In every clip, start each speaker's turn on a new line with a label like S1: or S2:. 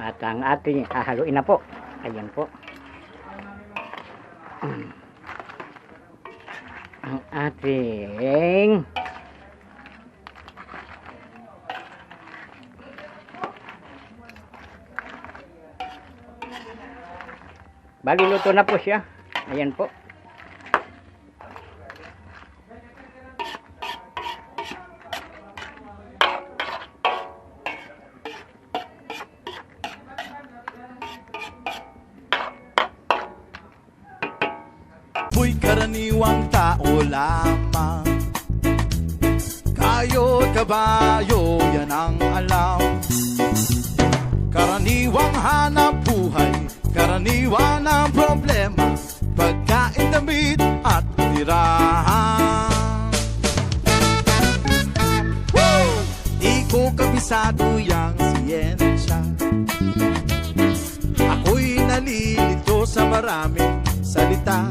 S1: At ang ating hahaluin na po. Ayan po. Ang ating bali luto na po siya. Ayan po.
S2: Ako'y karaniwang tao lamang, kayo't kabayo, yan ang alam. Karaniwang hanap buhay, karaniwan ang problema, pagkain, damit at tirahan. Woo! Di ko kabisado yang siyensya, ako'y nalilito sa maraming salita.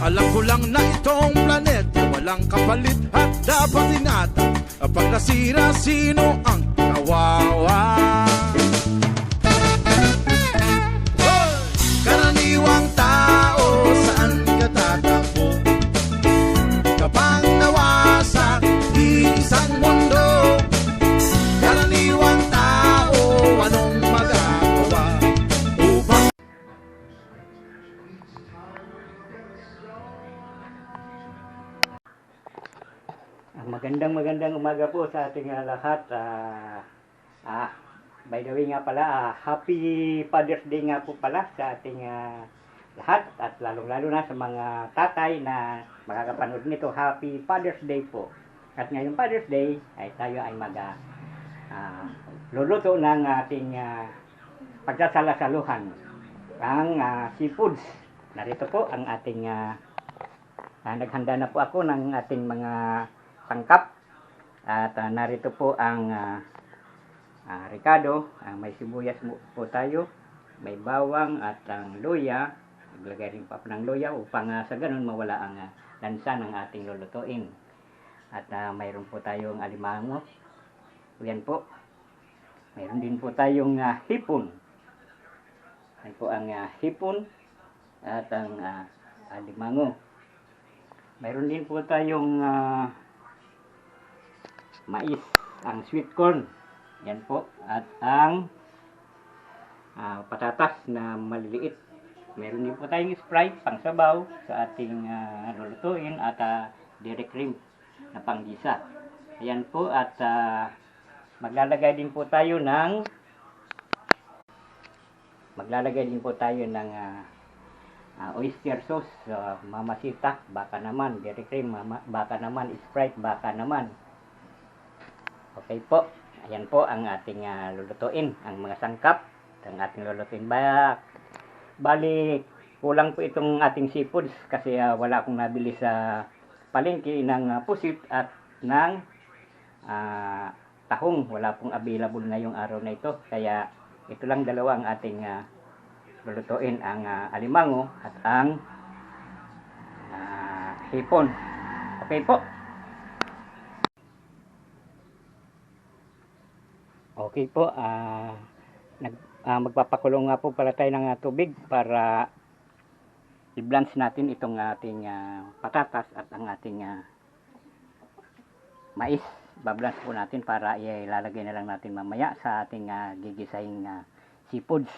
S2: Alam ko lang na itong planeta walang kapalit at dapat ingatan. Kapag nasira, sino ang kawawa? Hey! Karaniwang tao, saan ka tatakbo? Kapag nawasak isang mundo, karaniwang tao, anong magagawa upang
S1: magandang umaga po sa ating lahat. By the way nga pala, Happy Father's Day nga po pala sa ating lahat, at lalong-lalo na sa mga tatay na makakapanood nito. Happy Father's Day po. At ngayong Father's Day ay tayo ay luluto ng ating pagsasaluhan, ang seafoods. Narito po ang ating naghanda na po ako ng ating mga sangkap, at narito po ang ricado, may sibuyas po tayo, may bawang at ang luya. Maglagay rin pa po ng luya upang sa ganun mawala ang lansa ng ating lulutuin. At mayroon po tayong alimango, yan po. Mayroon din po tayong hipon, yan po ang hipon at ang alimango. Mayroon din po tayong mais, ang sweet corn, yan po, at ang patatas na maliliit. Meron din po tayong Sprite pang sabaw sa ating lulutuin, at dairy cream na panggisa. Ayan po, at maglalagay din po tayo ng oyster sauce, Mamacita, baka naman, dairy cream, baka naman, Sprite, baka naman. Okay po, ayan po ang ating lulutuin, ang mga sangkap, ang ating lulutuin. Bali, kulang po itong ating seafoods kasi wala akong nabili sa palengke ng pusit at ng tahong. Wala pong available ngayong araw na ito, kaya ito lang dalawa ang ating lulutuin, ang alimango at ang hipon. Okay po. Okay po, magpapakulong nga po pala tayo ng tubig para i-blanch natin itong ating patatas at ang ating mais. Bablanch po natin para ilalagay na lang natin mamaya sa ating gigisahing seafoods.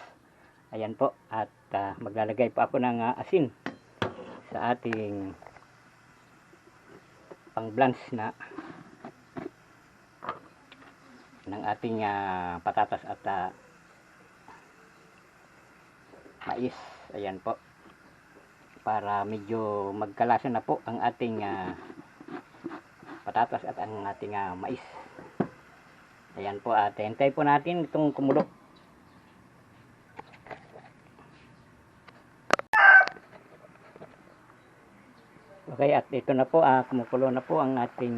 S1: Ayan po, at maglalagay po ako ng asin sa ating pang-blanch na ng ating patatas at mais. Ayan po, para medyo magkalasa na po ang ating patatas at ang ating mais. Ayan po, at hintay po natin itong kumulo. Okay, at ito na po, kumukulo na po ang ating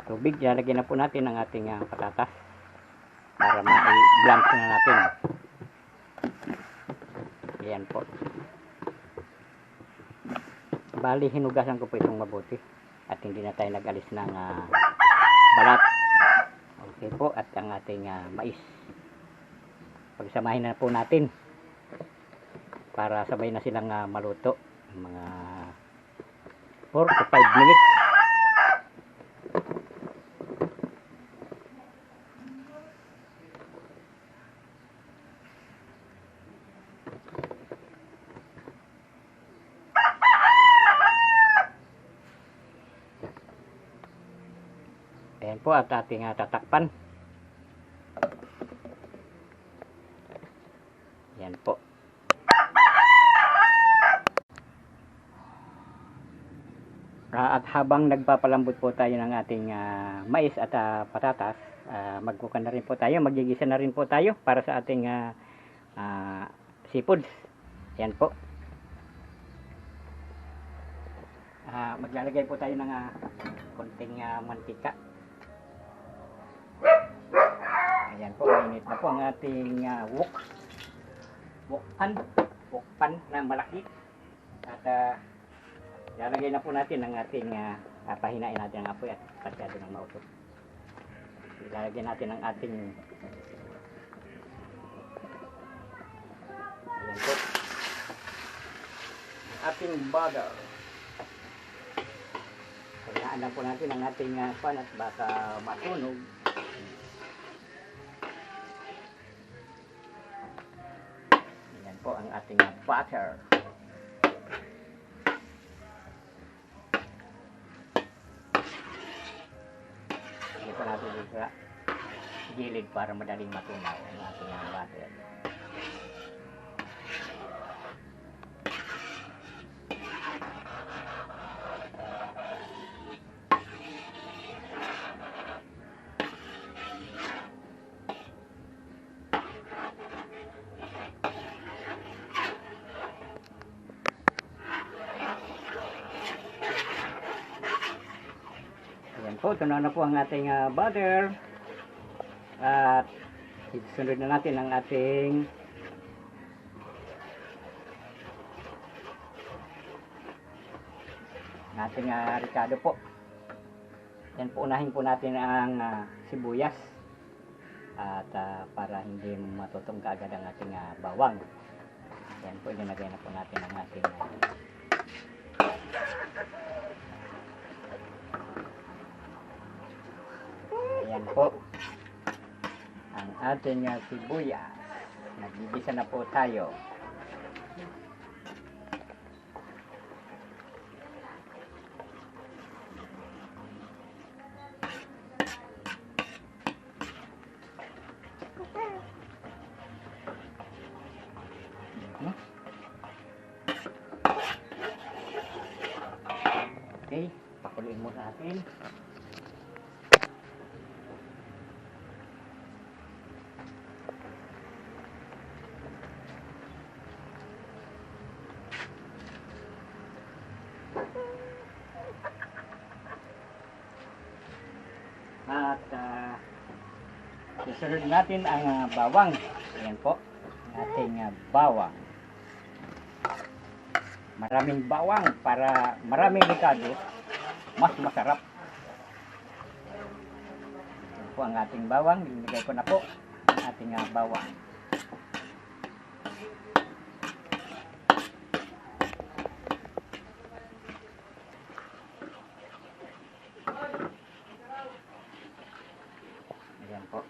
S1: tubig. Lalagyan na po natin ang ating patatas para ma-blanch na natin. Ayan po. Bali, hinugasan ko po itong mabuti at hindi na tayo nag-alis ng balat. Okay po, at ang ating mais. pagsamahin na po natin para sabay na silang maluto. Mga 4 to 5 minutes. Ayan po at ating tatakpan. Ayan po. At habang nagpapalambot po tayo ng ating mais at patatas, magkukan na rin po tayo, magigisa na rin po tayo para sa ating seafoods. Ayan po. Maglalagay po tayo ng konting mantika. Ayan po, mainit na po ang ating wok pan na malaki. At lalagay na po natin ang ating pahinain natin ang apoy at pasyado ng mausok. Ilalagay natin ang ating ayan po, ating butter. Kailangan lang po natin ang ating pan at baka masunog. Ayan po ang ating butter. Ito natin dito sa gilid para madaling matunaw ang ating butter. Ayan po, tunaw na po ang ating butter. At isunod na natin ang ating ricado po. Yan po, unahin po natin ang sibuyas. At para hindi matutong kaagad ang ating bawang. Yan po, ilalagay na po natin ang ating ayan po ang ating sibuyas. Nagigisa na po tayo. Okay, pakuloyin mo natin. At susunod natin ang bawang. Ayan po, ang ating bawang. Maraming bawang para maraming ricado, mas masarap. Ayan po ang ating bawang. Ilagay ko na po ang ating bawang. Ayan po.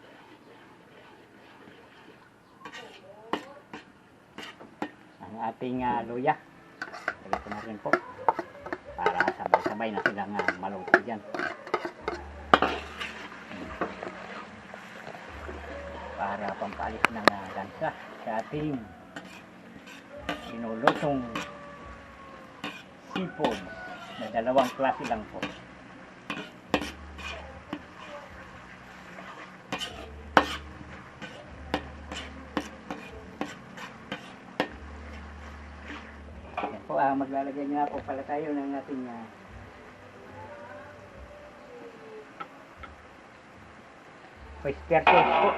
S1: Ang ating luya. Lagay ko na rin po. Para sabay-sabay na silang maluto dyan. Para pampalit ng lansa sa ating sinulutong seafood na dalawang klase lang po. Maglalagay nga po pala tayo ng ating oyster sauce po.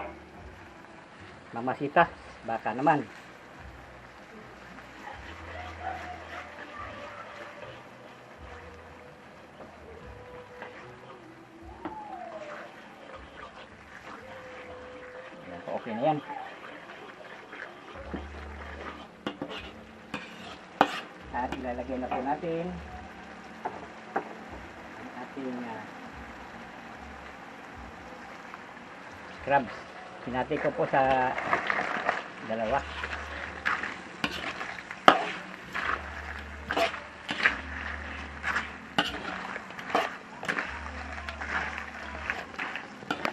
S1: Mamasitas, baka naman. Ayan po, okay na yan. At ilalagay na po natin ang ating crabs. Hinati ko po sa dalawa.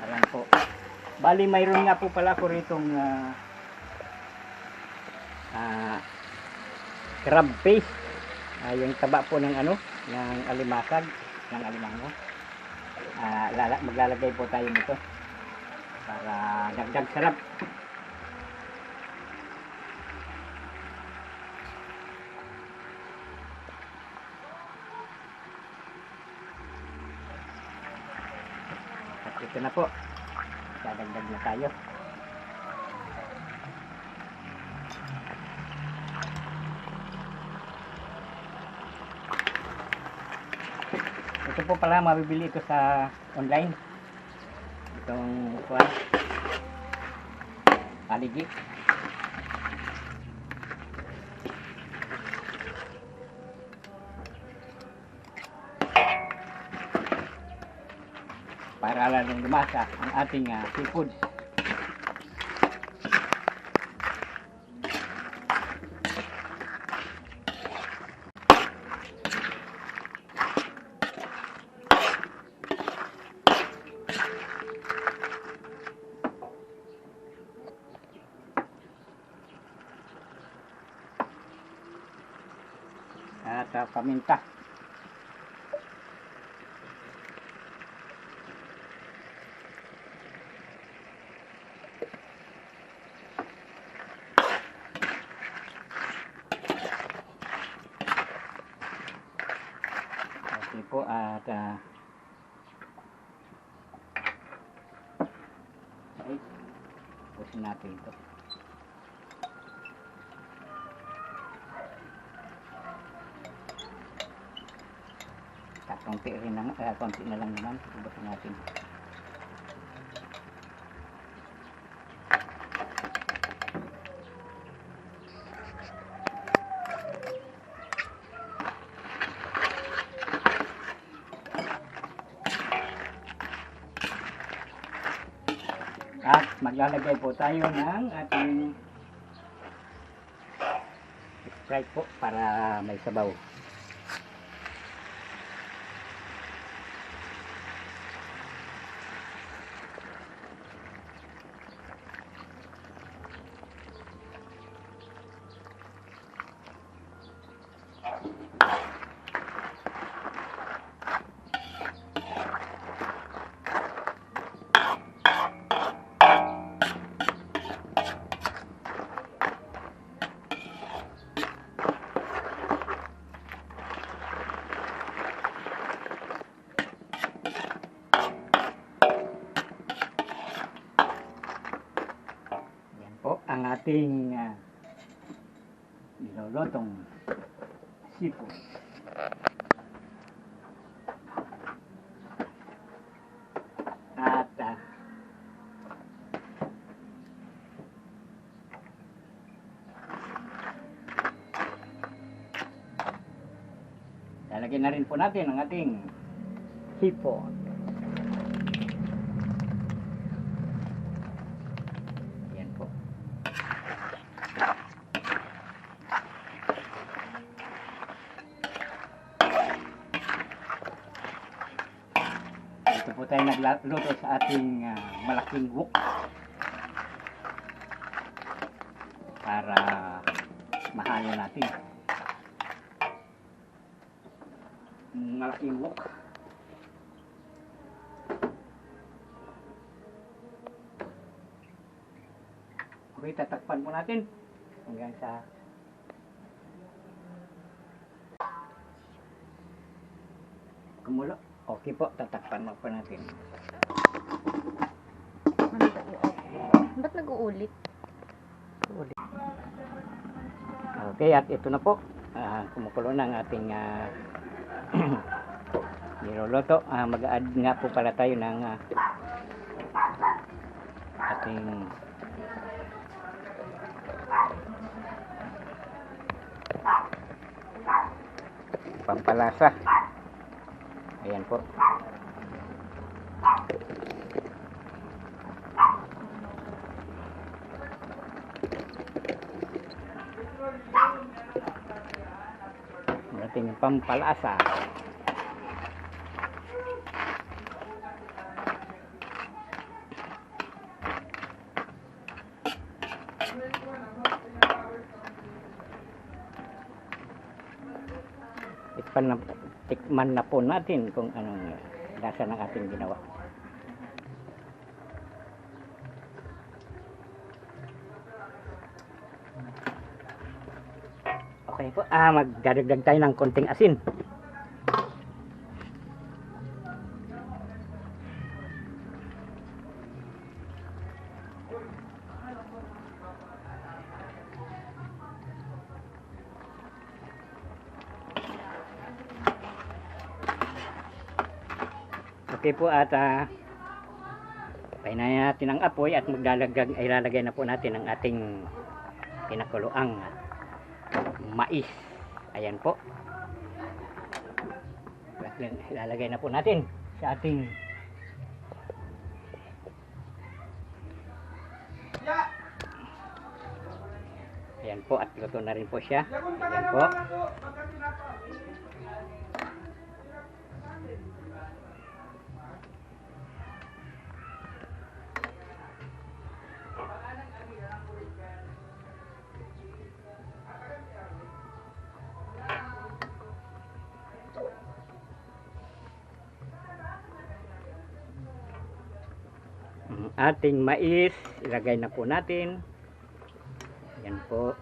S1: Alam po. Bali mayroon nga po pala ko ritong crab paste. Yung taba po ng ng alimasag, ng alimango. Maglalagay po tayo nito para dagdag sarap. At ito na po. Dadagdag na tayo. Ito po pala mabibili ito sa online. Itong kuwan. Aligi. Para lalong lumasa ang ating seafood. At paminta. Okay po, at okay, pusin natin ito. Konti na lang naman. Ibasin natin. At maglalagay po tayo ng ating Sprite po para may sabaw. Ang ating nilolotong seafood. At lalagyan na rin po natin ang ating seafood. Ito po tayo nagluto sa ating malaking wok para mahalo natin. Malaking wok. Okay, tatakpan po natin hanggang sa kumulo. Okay po, tatakpan mo po natin.
S3: Ba't nag-uulit?
S1: Okay, at ito na po. Kumukulo na ang ating niloloto. Mag-add nga po pala tayo ng ating pampalasa. Ayan po. Ating pampalasa. Tikman na po natin kung anong lasa ng ating ginawa. Okay po, magdadagdag tayo ng konting asin. Okay po, at painayin natin ang apoy at ilalagay na po natin ang ating pinakuluang mais. Ayan po. Ilalagay na po natin sa ating ayan po, at luto na rin po siya. Ayan po. Ating mais, ilagay na po natin. Yan po.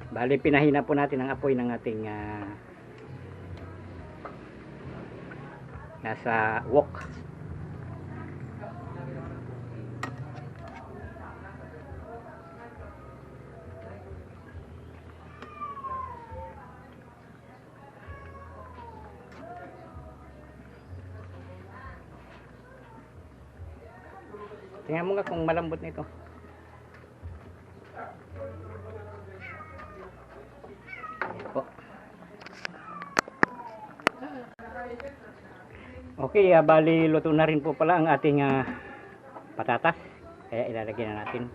S1: Bali, pinahina po natin ang apoy ng ating nasa wok. Tingnan mo nga kung malambot nito. Ayan po. Okay, bali luto na rin po pala ang ating patatas. Kaya ilalagay na natin.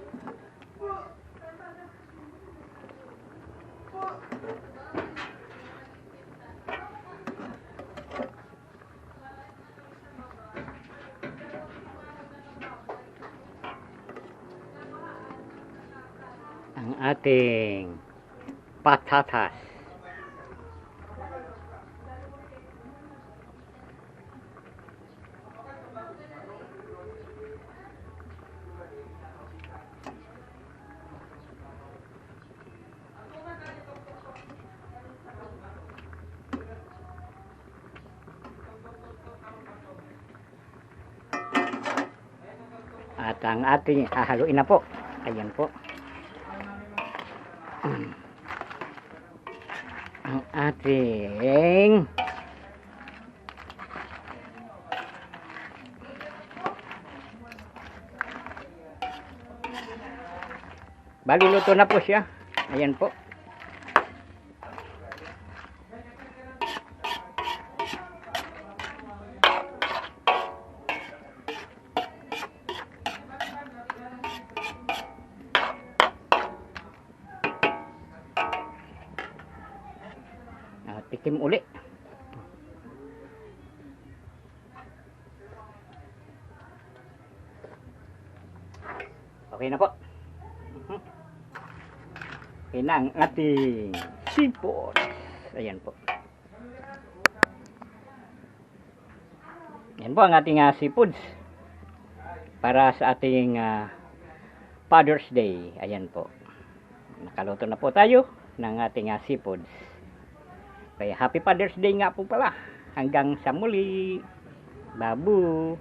S1: Ang ating patatas. At ang ating hahaluin na po. Ayan po. Ang ating bali luto na po siya. Ayan po. Tikim uli. Okay na po. Okay na ang ating seafood. Ayan po. Yan po ang ating seafoods para sa ating Father's Day. Ayan po. Nakaluto na po tayo ng ating seafoods. Kaya Happy Father's Day nga po pala. Hanggang sa muli. Babu.